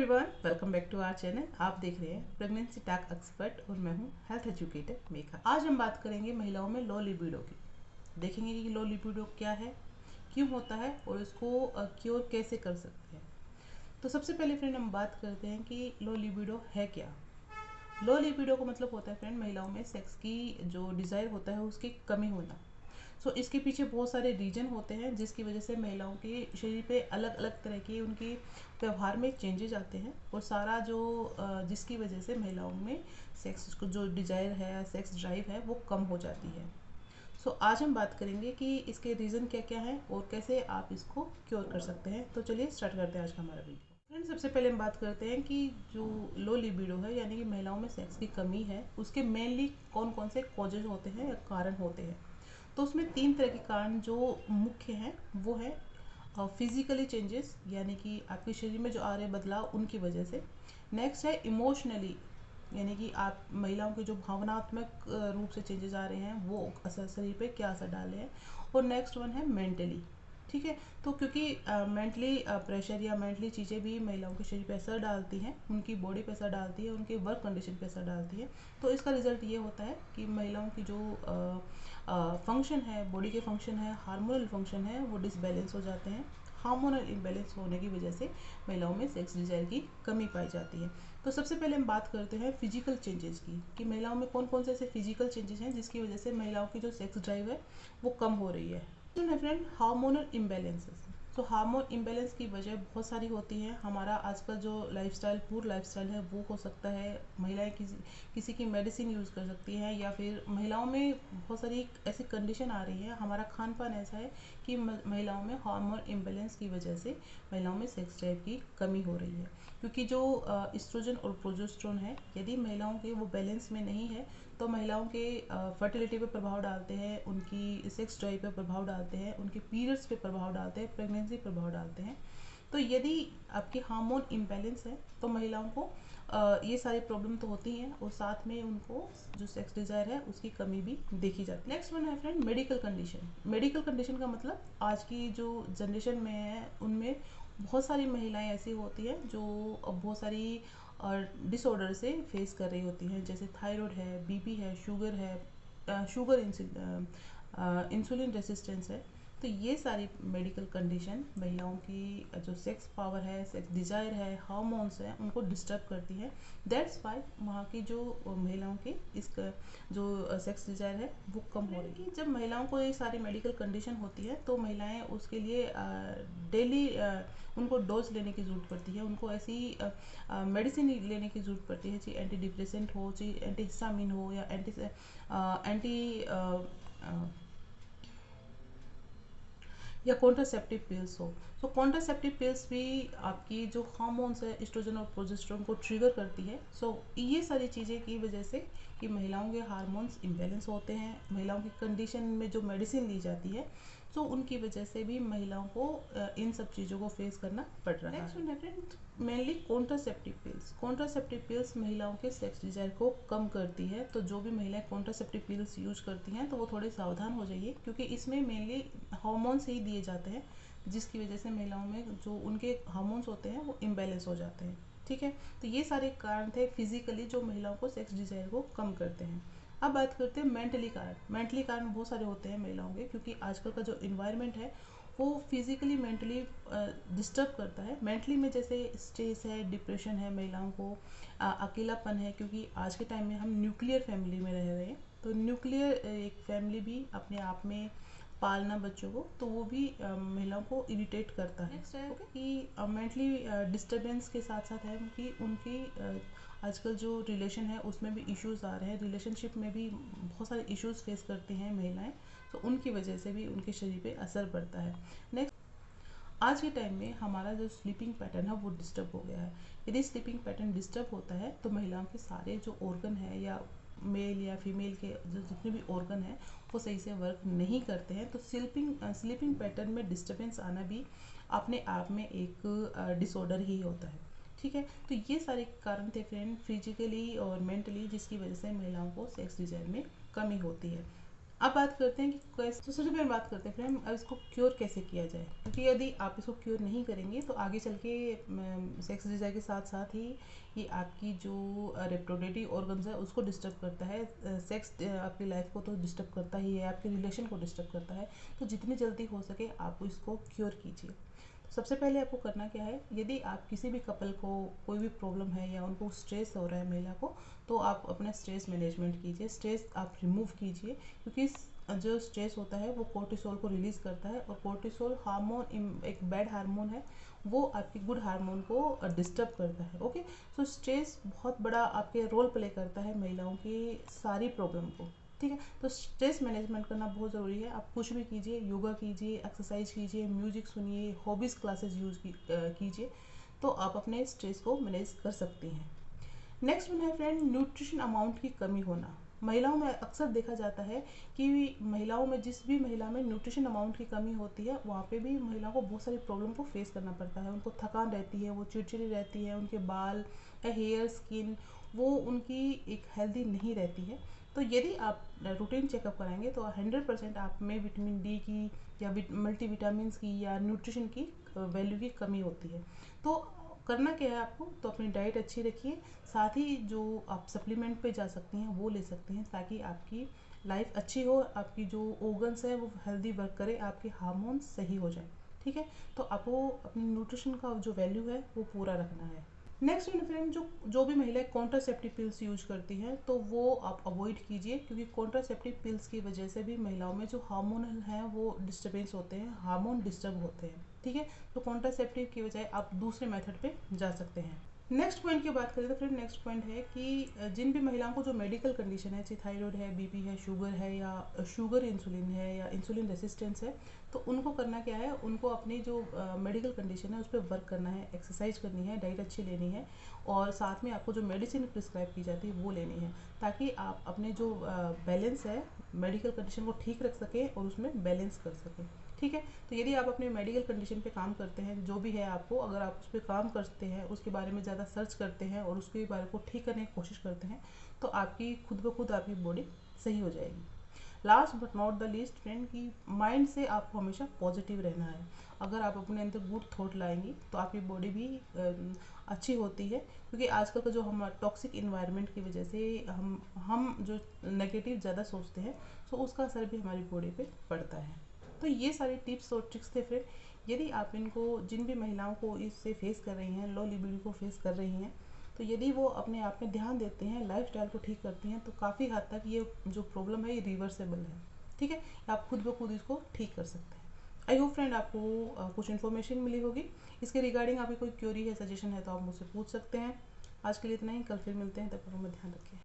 Everyone, welcome back to our channel. आप देख रहे हैं प्रेगनेंसी टैग एक्सपर्ट और मैं हूं हेल्थ एजुकेटर मेघा। आज हम बात करेंगे महिलाओं में लो लिबिडो की। देखेंगे कि लो लिबिडो क्या है, क्यों होता है और इसको क्योर कैसे कर सकते हैं। तो सबसे पहले फ्रेंड हम बात करते हैं कि लो लिबिडो है क्या। लो लिबिडो का मतलब होता है फ्रेंड महिलाओं में सेक्स की जो डिज़ायर होता है उसकी कमी होना। इसके पीछे बहुत सारे रीजन होते हैं जिसकी वजह से महिलाओं के शरीर पे अलग अलग तरह के उनके व्यवहार में चेंजेस आते हैं और सारा जो जिसकी वजह से महिलाओं में सेक्स को जो डिजायर है, सेक्स ड्राइव है, वो कम हो जाती है। आज हम बात करेंगे कि इसके रीज़न क्या क्या हैं और कैसे आप इसको क्योर कर सकते हैं। तो चलिए स्टार्ट करते हैं आज का हमारा वीडियो। फ्रेंड, सबसे पहले हम बात करते हैं कि जो लो लिबिडो है यानी कि महिलाओं में सेक्स की कमी है, उसके मेनली कौन कौन से कॉजेज होते हैं या कारण होते हैं। तो उसमें 3 तरह के कारण जो मुख्य हैं वो है फिजिकली चेंजेस यानी कि आपके शरीर में जो आ रहे बदलाव उनकी वजह से। नेक्स्ट है इमोशनली यानी कि आप महिलाओं के जो भावनात्मक रूप से चेंजेस आ रहे हैं वो असर शरीर पे क्या असर डाले हैं। और नेक्स्ट वन है मेंटली। ठीक है, तो क्योंकि मेंटली प्रेशर या मेंटली चीज़ें भी महिलाओं के शरीर पे असर डालती हैं, उनकी बॉडी पे असर डालती है, उनके वर्क कंडीशन पे असर डालती है। तो इसका रिजल्ट ये होता है कि महिलाओं की जो फंक्शन है, बॉडी के फंक्शन है, हार्मोनल फंक्शन है, वो डिसबैलेंस हो जाते हैं। हार्मोनल इम्बैलेंस होने की वजह से महिलाओं में सेक्स डिजायर की कमी पाई जाती है। तो सबसे पहले हम बात करते हैं फिजिकल चेंजेस की कि महिलाओं में कौन कौन से ऐसे फिजिकल चेंजेस हैं जिसकी वजह से महिलाओं की जो सेक्स ड्राइव है वो कम हो रही है। Friend, hormonal imbalances. तो हार्मोन इम्बैलेंस की वजह बहुत सारी होती हैं। हमारा आजकल जो लाइफस्टाइल, पूर लाइफस्टाइल है, वो हो सकता है। महिलाएं किसी की मेडिसिन यूज़ कर सकती हैं या फिर महिलाओं में बहुत सारी ऐसी कंडीशन आ रही है, हमारा खान पान ऐसा है कि महिलाओं में हार्मोन इम्बैलेंस की वजह से महिलाओं में सेक्स ड्राइव की कमी हो रही है। क्योंकि जो एस्ट्रोजन और प्रोजेस्टेरोन है, यदि महिलाओं के वो बैलेंस में नहीं है तो महिलाओं के फर्टिलिटी पे प्रभाव डालते हैं, उनकी सेक्स ड्राइव पे प्रभाव डालते हैं, उनके पीरियड्स पे प्रभाव डालते हैं, प्रेगनेंसी प्रभाव डालते हैं। तो यदि आपकी हार्मोन इम्बैलेंस है तो महिलाओं को ये सारी प्रॉब्लम तो होती हैं और साथ में उनको जो सेक्स डिजायर है उसकी कमी भी देखी जाती है। नेक्स्ट वन है friend medical condition. Medical condition का मतलब आज की जो जनरेशन में है उनमें बहुत सारी महिलाएं ऐसी होती हैं जो बहुत सारी और डिसऑर्डर से फेस कर रही होती हैं, जैसे थायराइड है, बीपी है, शुगर है, इंसुलिन रेसिस्टेंस है। तो ये सारी मेडिकल कंडीशन महिलाओं की जो सेक्स पावर है, सेक्स डिजायर है, हार्मोन्स है, उनको डिस्टर्ब करती है। दैट्स वाई वहाँ की जो महिलाओं की इसका जो सेक्स डिजायर है वो कम हो रही है। जब महिलाओं को ये सारी मेडिकल कंडीशन होती है तो महिलाएं उसके लिए डेली उनको डोज लेने की ज़रूरत पड़ती है। उनको ऐसी मेडिसिन लेने की ज़रूरत पड़ती है, चाहे एंटी डिप्रेसेंट हो, चाहे एंटी हिस्टामिन हो या एंटी या कॉन्ट्रासेप्टिव पिल्स हो। तो कॉन्ट्रासेप्टिव पिल्स भी आपकी जो हार्मोन्स है, एस्ट्रोजन और प्रोजेस्टेरोन को ट्रिगर करती है। ये सारी चीज़ें की वजह से कि महिलाओं के हार्मोन्स इम्बैलेंस होते हैं, महिलाओं की कंडीशन में जो मेडिसिन ली जाती है तो उनकी वजह से भी महिलाओं को इन सब चीज़ों को फेस करना पड़ रहा है। Next mainly contraceptive pills. Contraceptive pills महिलाओं के सेक्स डिजायर को कम करती है। तो जो भी महिलाएं कॉन्ट्रासेप्टिव पिल्स यूज करती हैं तो वो थोड़े सावधान हो जाइए, क्योंकि इसमें मेनली हार्मोन्स ही दिए जाते हैं जिसकी वजह से महिलाओं में जो उनके हार्मोन्स होते हैं वो इम्बैलेंस हो जाते हैं। ठीक है, तो ये सारे कारण थे फिजिकली जो महिलाओं को सेक्स डिजायर को कम करते हैं। अब बात करते हैं मेंटली कारण। मेंटली कारण बहुत सारे होते हैं महिलाओं के, क्योंकि आजकल का जो इन्वायरमेंट है वो फिजिकली मेंटली डिस्टर्ब करता है। मेंटली में जैसे स्ट्रेस है, डिप्रेशन है, महिलाओं को अकेलापन है, क्योंकि आज के टाइम में हम न्यूक्लियर फैमिली में रह रहे हैं। तो न्यूक्लियर एक फैमिली भी अपने आप में पालना बच्चों को, तो वो भी महिलाओं को इरिटेट करता है। नेक्स्ट है कि मेंटली डिस्टर्बेंस के साथ साथ है कि उनकी आजकल जो रिलेशन है उसमें भी इश्यूज़ आ रहे हैं, रिलेशनशिप में भी बहुत सारे इश्यूज़ फेस करती हैं महिलाएं। तो उनकी वजह से भी उनके शरीर पे असर पड़ता है। नेक्स्ट, आज के टाइम में हमारा जो स्लीपिंग पैटर्न है वो डिस्टर्ब हो गया है। यदि स्लीपिंग पैटर्न डिस्टर्ब होता है तो महिलाओं के सारे जो ऑर्गन है या मेल या फीमेल के जो जितने भी ऑर्गन हैं वो सही से वर्क नहीं करते हैं। तो स्लीपिंग पैटर्न में डिस्टर्बेंस आना भी अपने आप में एक डिसऑर्डर ही होता है। ठीक है, तो ये सारे कारण थे फ्रेंड फिजिकली और मेंटली जिसकी वजह से महिलाओं को सेक्स डिजायर में कमी होती है। अब बात करते हैं कि कैसे, तो सबसे पहले बात करते हैं फ्रेंड अब इसको क्योर कैसे किया जाए, क्योंकि यदि आप इसको क्योर नहीं करेंगे तो आगे चल के सेक्स डिजायर के साथ साथ ही ये आपकी जो रिप्रोडक्टिव ऑर्गन्स है उसको डिस्टर्ब करता है। सेक्स आपकी लाइफ को तो डिस्टर्ब करता ही है, आपके रिलेशन को डिस्टर्ब करता है। तो जितनी जल्दी हो सके आप इसको क्योर कीजिए। सबसे पहले आपको करना क्या है, यदि आप किसी भी कपल को कोई भी प्रॉब्लम है या उनको स्ट्रेस हो रहा है महिला को, तो आप अपना स्ट्रेस मैनेजमेंट कीजिए, स्ट्रेस आप रिमूव कीजिए। क्योंकि जो स्ट्रेस होता है वो कोर्टिसोल को रिलीज़ करता है, और कोर्टिसोल हार्मोन एक बैड हार्मोन है, वो आपकी गुड हार्मोन को डिस्टर्ब करता है। ओके, सो स्ट्रेस बहुत बड़ा आपके रोल प्ले करता है महिलाओं की सारी प्रॉब्लम को। ठीक है, तो स्ट्रेस मैनेजमेंट करना बहुत ज़रूरी है। आप कुछ भी कीजिए, योगा कीजिए, एक्सरसाइज कीजिए, म्यूजिक सुनिए, हॉबीज़ क्लासेस कीजिए, तो आप अपने स्ट्रेस को मैनेज कर सकती हैं। नेक्स्ट वन है फ्रेंड न्यूट्रिशन अमाउंट की कमी होना। महिलाओं में अक्सर देखा जाता है कि महिलाओं में जिस भी महिला में न्यूट्रिशन अमाउंट की कमी होती है वहाँ पे भी महिलाओं को बहुत सारी प्रॉब्लम को फेस करना पड़ता है। उनको थकान रहती है, वो चिड़चिड़ी रहती है, उनके बाल या हेयर स्किन वो उनकी एक हेल्दी नहीं रहती है। तो यदि आप रूटीन चेकअप कराएंगे तो 100% आप में विटामिन डी की या मल्टीविटामिन की या न्यूट्रिशन की वैल्यू की कमी होती है। तो करना क्या है आपको, तो अपनी डाइट अच्छी रखिए, साथ ही जो आप सप्लीमेंट पे जा सकती हैं वो ले सकते हैं, ताकि आपकी लाइफ अच्छी हो, आपकी जो ऑर्गन्स है वो हेल्दी वर्क करे, आपके हार्मोन्स सही हो जाए। ठीक है, तो आपको अपनी न्यूट्रिशन का जो वैल्यू है वो पूरा रखना है। नेक्स्ट फ्रेंड जो भी महिलाएं कॉन्ट्रासेप्टिव पिल्स यूज करती हैं तो वो आप अवॉइड कीजिए, क्योंकि कॉन्ट्रासेप्टिव पिल्स की वजह से भी महिलाओं में जो हार्मोनल हैं वो डिस्टर्बेंस होते हैं, हार्मोन डिस्टर्ब होते हैं। ठीक है, तो कॉन्ट्रासेप्टिव की बजाय आप दूसरे मेथड पे जा सकते हैं। नेक्स्ट पॉइंट की बात करें तो फ्रेंड नेक्स्ट पॉइंट है कि जिन भी महिलाओं को जो मेडिकल कंडीशन है, चाहे थायराइड है, बीपी है, शुगर है, या शुगर इंसुलिन है, या इंसुलिन रेसिस्टेंस है, तो उनको करना क्या है, उनको अपनी जो मेडिकल कंडीशन है उस पर वर्क करना है, एक्सरसाइज करनी है, डाइट अच्छी लेनी है, और साथ में आपको जो मेडिसिन प्रिस्क्राइब की जाती है वो लेनी है, ताकि आप अपने जो बैलेंस है मेडिकल कंडीशन को ठीक रख सकें और उसमें बैलेंस कर सकें। ठीक है, तो यदि आप अपने मेडिकल कंडीशन पे काम करते हैं, जो भी है आपको, अगर आप उस पर काम करते हैं, उसके बारे में ज़्यादा सर्च करते हैं और उसके बारे को ठीक करने की कोशिश करते हैं, तो आपकी खुद ब खुद आपकी बॉडी सही हो जाएगी। Last but not the least friend की माइंड से आपको हमेशा पॉजिटिव रहना है। अगर आप अपने अंदर गुड थॉट लाएंगी तो आपकी बॉडी भी अच्छी होती है, क्योंकि आजकल का जो हम टॉक्सिक इन्वायरमेंट की वजह से हम जो नेगेटिव ज़्यादा सोचते हैं, तो उसका असर भी हमारी बॉडी पे पड़ता है। तो ये सारे टिप्स और ट्रिक्स थे फ्रेंड। यदि आप इनको, जिन भी महिलाओं को इससे फेस कर रही हैं, लो लिबिडो को फेस कर रही हैं, तो यदि वो अपने आप में ध्यान देते हैं, लाइफस्टाइल को ठीक करती हैं, तो काफ़ी हद तक ये जो प्रॉब्लम है ये रिवर्सेबल है। ठीक है, आप खुद ब खुद इसको ठीक कर सकते हैं। आई होप फ्रेंड आपको कुछ इन्फॉर्मेशन मिली होगी। इसके रिगार्डिंग आपकी कोई क्वेरी है, सजेशन है, तो आप मुझसे पूछ सकते हैं। आज के लिए इतना ही, कल फिर मिलते हैं, तब तक अपना ध्यान रखें।